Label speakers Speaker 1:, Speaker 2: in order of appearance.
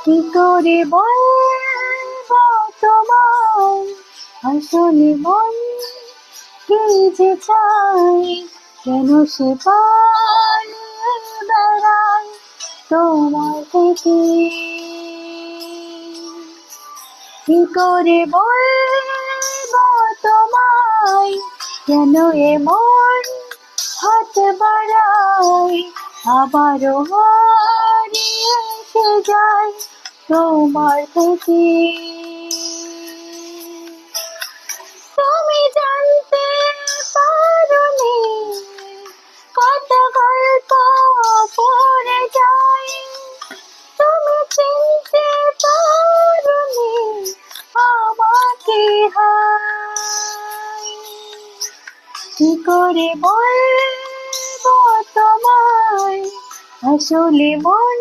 Speaker 1: কি করে বলবো তোমায়, আসলে মন কি যে চাই, কেন সে পালিয়ে বেড়ায় তোমার থেকে। কি করে বলবো তোমায়, কেন এমন হাত বাড়াই, আবারও হারিয়ে এসে যায় তোমার থেকে। তুমি জানতে পারোনি কত গল্প পড়ে যায়, তুমি চিনতে পারোনি আমাকে হায়। কি করে বলবো তোমায়, আসলে মন